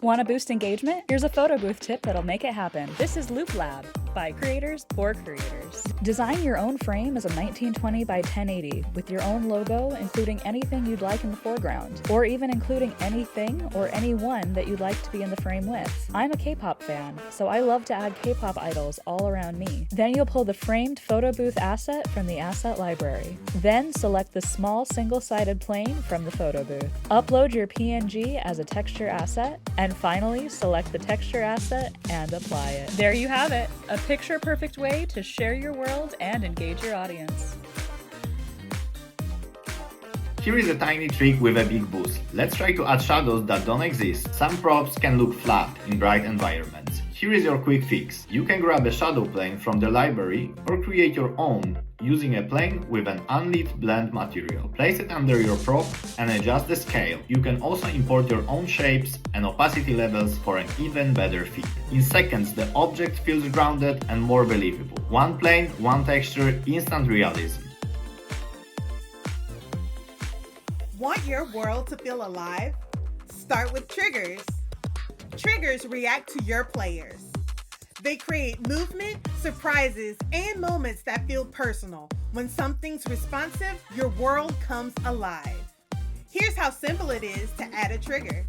Want to boost engagement? Here's a photo booth tip that'll make it happen. This is Loop Lab, by creators for creators. Design your own frame as a 1920 by 1080 with your own logo, including anything you'd like in the foreground, or even including anything or anyone that you'd like to be in the frame with. I'm a K-pop fan, so I love to add K-pop idols all around me. Then you'll pull the framed photo booth asset from the asset library. Then select the small single-sided plane from the photo booth. Upload your PNG as a texture asset, and finally select the texture asset and apply it. There you have it, a picture-perfect way to share your world and engage your audience. Here is a tiny trick with a big boost. Let's try to add shadows that don't exist. Some props can look flat in bright environments. Here is your quick fix. You can grab a shadow plane from the library or create your own using a plane with an unlit blend material. Place it under your prop and adjust the scale. You can also import your own shapes and opacity levels for an even better fit. In seconds, the object feels grounded and more believable. One plane, one texture, instant realism. Want your world to feel alive? Start with triggers. Triggers react to your players. They create movement, surprises, and moments that feel personal. When something's responsive, your world comes alive. Here's how simple it is to add a trigger.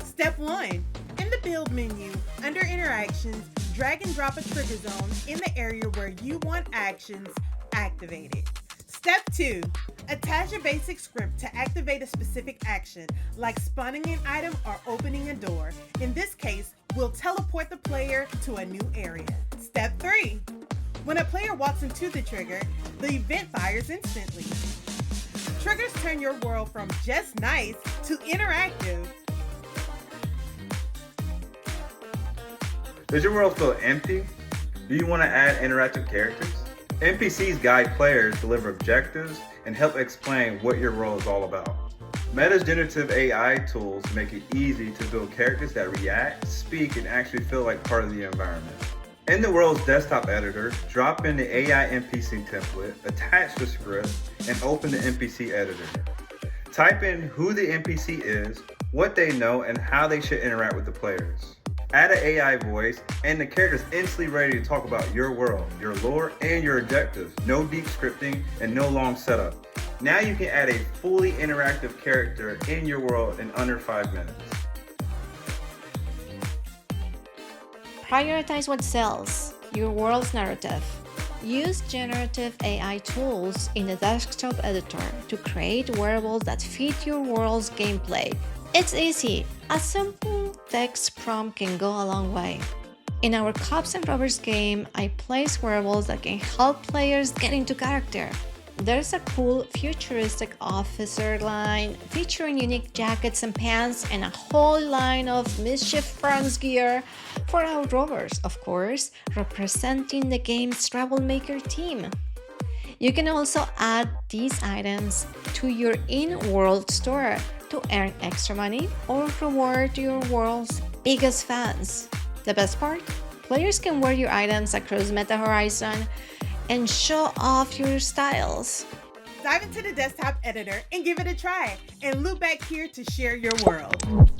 Step 1. In the build menu, under interactions, drag and drop a trigger zone in the area where you want actions activated. Step 2. Attach a basic script to activate a specific action, like spawning an item or opening a door. In this case, we'll teleport the player to a new area. Step 3. When a player walks into the trigger, the event fires instantly. Triggers turn your world from just nice to interactive. Does your world feel empty? Do you want to add interactive characters? NPCs guide players, deliver objectives, and help explain what your world is all about. Meta's generative AI tools make it easy to build characters that react, speak, and actually feel like part of the environment. In the world's desktop editor, drop in the AI NPC template, attach the script, and open the NPC editor. Type in who the NPC is, what they know, and how they should interact with the players. Add an AI voice, and the character is instantly ready to talk about your world, your lore, and your objectives. No deep scripting and no long setup. Now you can add a fully interactive character in your world in under 5 minutes. Prioritize what sells, your world's narrative. Use generative AI tools in the desktop editor to create wearables that fit your world's gameplay. It's easy. A simple text prompt can go a long way. In our Cops and Robbers game, I place wearables that can help players get into character. There's a cool futuristic officer line featuring unique jackets and pants and a whole line of Mischief Friends gear for our robbers, of course, representing the game's troublemaker team. You can also add these items to your in-world store to earn extra money or reward your world's biggest fans. The best part? Players can wear your items across Meta Horizon and show off your styles. Dive into the desktop editor and give it a try, and loop back here to share your world.